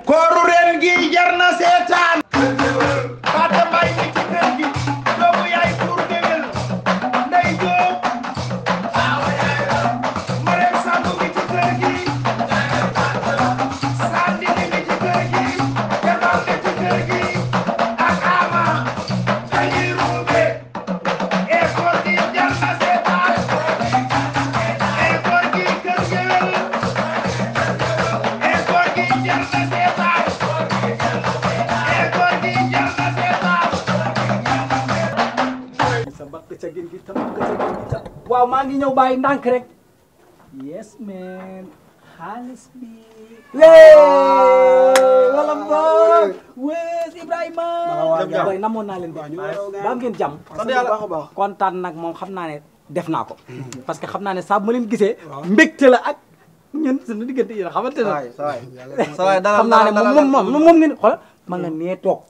kooru ren gi jar na seetaan Fatou Mbaye mi ci kër gi doomu yaay pour déwél Ndey Jóob Marème Samb mi ci kër gi Sandini mi ci kër gi Jamal mi ci kër gi ak Ama dañuy ruube e koor gi jar na seetaan e koor gi kër géwél e koor gi jar na seetaan e koor gi jar na seetaan sa bakk ca gin gi ta bakk ca gin gi ta waaw maa ngi ñëw bàyyi ndànk rek yes man xaalis bi wala boog wees Ibrahima boy namoon naa leen ba am ngeen jàmm kontaan nag moom xam naa ne def naa ko parce que xam naa ne saa bu ma leen gisee mbégte la ak ñun suñu diggante yi xamante ne xam naa ne moom ngeen xoolal ma nga nee toog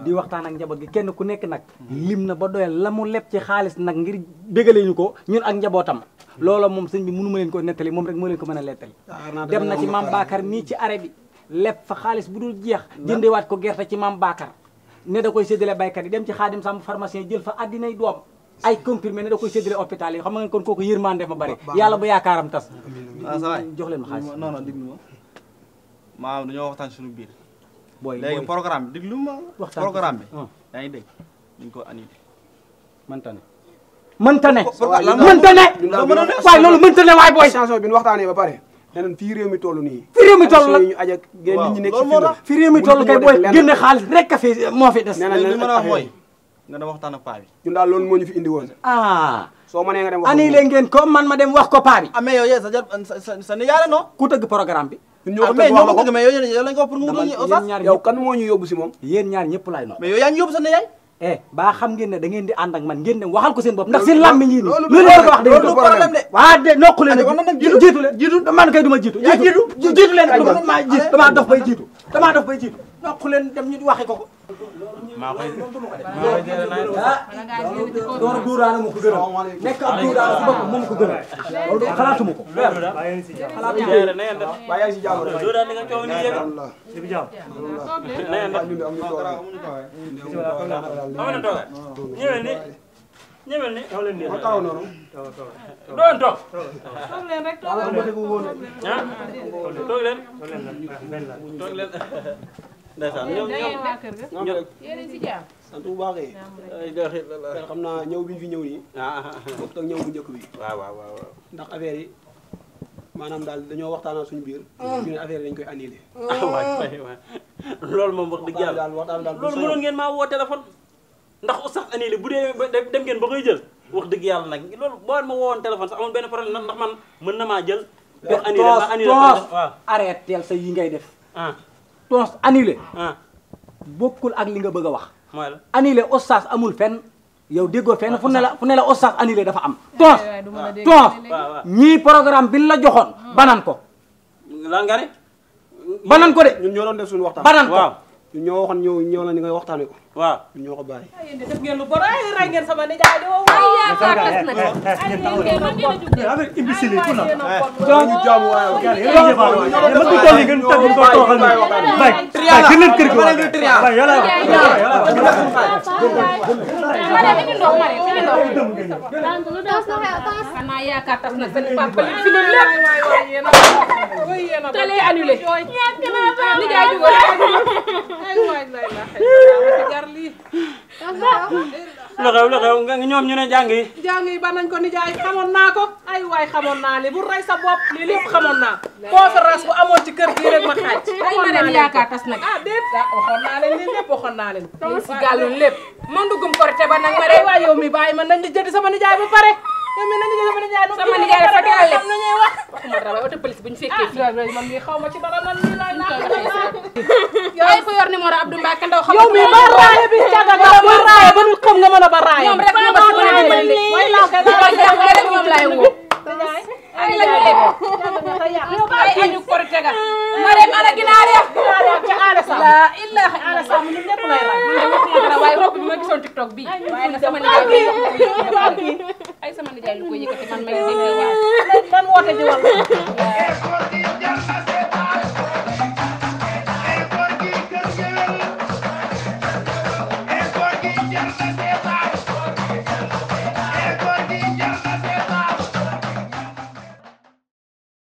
di waxtaan ak njaboot gi kenn ku nekk nag lim na ba doyal la mu leb ci xaalis nag ngir bégale ñu ko ñun ak njabootam loola moom sëñ bi mënu ma leen ko nettali moom rek moo leen ko mën a lettali dem na ci maam Bakar mii ci arrêt bi leb fa xaalis bu dul jeex jëndewaat ko gerte ci maam Bakar ne da koy séddale baykat yi dem ci Xaadim Samb pharmacien jël fa addinay doom ay comprimé ne da koy séddale hôpital yi xam nga kon kooku yërmande ma bari yàlla bu yaakaaram tas jox leen ma xaalis non non diglu ma maam dañoo waxtaan suñu biir booy léegi programme bi diglu ma programme bi yaa ngi dégg ñu ko annulé mënta ne waaye loolu mënta ne waay booy chanson bi ñu waxtaanee ba pare neneen fii réew mi toll nii fi réew mi toll la ñu aj ak nit ñi nekk fi réew mi toll kay booy génne xaalis rek a fi moo fi des li ma la wax mooy nga dem waxtaan ak paa bi ñun daal loolu moo ñu fi indi woon soo mënee nga dem wax annulé ngeen ko man ma dem wax ko paa bi mais yow yee sa nijaay la non ku tëgg programme bi ñun ñoo ko mais ñoo ko bëgg mais yow lañ ko wax pour mu yow kan moo ñu yóbbu si moom yéen ñaar ñëpp laay no mais yow yaa ñu yóbbu sa nijaay ba xam ngeen ne da ngeen di ànd ak man ngeen dem waxal ko seen bopp ndax seen làmmiñ yi nii loolu la ko wax loolu problème de waa de nokku leen jiitu leen man kay du ma jiitu jiitu leen damaa dof bay jiitu nokku leen dem ñu waxi ko maa koy door duuraana moo ko gënal nekk ab duuraana si boppam moom ko gënal loolu xalaatuma ko waaye yaa ngi si jàmm rek duuraana nga coow ni yéen si jàmm na ngeen def ñëwel ni ma taw noonu doon toog toog leen rek toog leen ndeysaan ñëw yéen ci jàmm sant bu baax xam naa ñëw bi ñu fi ñëw nii bokk ak ñëw bu njëkk bi waaw ndax affaire yi maanaam daal dañoo waxtaanal suñu biir ñu ne affaire yi dañ koy annulé waay loolu moom wax dëgg yàlla loolu mënoon ngeen maa woo téléphone ndax oustaz annulé bu dee dem ngeen ba koy jël wax dëgg yàlla nag loolu boo ma woowoon téléphone sax amul benn problème ndax man mën na maa jël toos arrêteel sa yi ngay def toos annulé bokkul ak li nga bëgg a wax mooy la annulé oustaz amul fenn yow déggoo fenn fu ne la oustaz annulé dafa am toos ñii programme bi la joxoon banan ko lan nga ne banan ko de ñun ñoo doon def suñu waxtaan banan ko ñun ñoo waxoon ñëw la ni ngay waxtaane ko waaw ñun ñoo ko bàyyi yéen de def ngeen lu bon ay rey ngeen sama nijaay di woo ay yaakaar tas na ay ngeen man ngeen a jug de avec imbécile yi kuna ñu jaamu waaye ma ko tolli ngeen tag ko toxal bay bay gën leen kër gi bay yalla mare mi ndox mare mi ndox dan lu das na xana yaakaar tas na seen papa li fi ne lépp way yéena télé annulé nijaay jug ay waay lay la jar lii lu xew nga ñoom ñu ne jàng yi ba nañ ko nijaay xamoon naa ko ay waay xamoon naa li bu rey sa bopp lii lépp xamoon naa conférence bu amoon ci kër gi rek ma xaaj ay ma dem yaakaar tas nag déet waxoon naa leen lii lépp waxoon naa leen si gàlloon lépp man dugum korité ba nag ma rek waay yow mi bàyyi man nañ di jënd sama nijaay ba pare yow mi nañ di jënd sama nijaay dafa tegal lépp na ñuy wax waxuma dara auto police buñ fekkee fii man mii xaw ma ci dara nan nii laay yow ko yor numéro Abdou Mbacke Ndaw xam yow mi ba raaye bi caga nga ba raaye ba xam nga mën a ba raaye ñoom rek ñu ba ci mën a dimbali way laaw kay rek ñoom lay woo ay la ñu ay añu korité ga ma dem ana ginaar ya ci ala sa la ilaha ala sa mu ñepp lay ray man waxuma dara waaye rob bi ma gisoon TikTok bi waaye na sama nijaay ay sama nijaay lu ko yëkkati man may dégg waaw man woote ji wal seetaan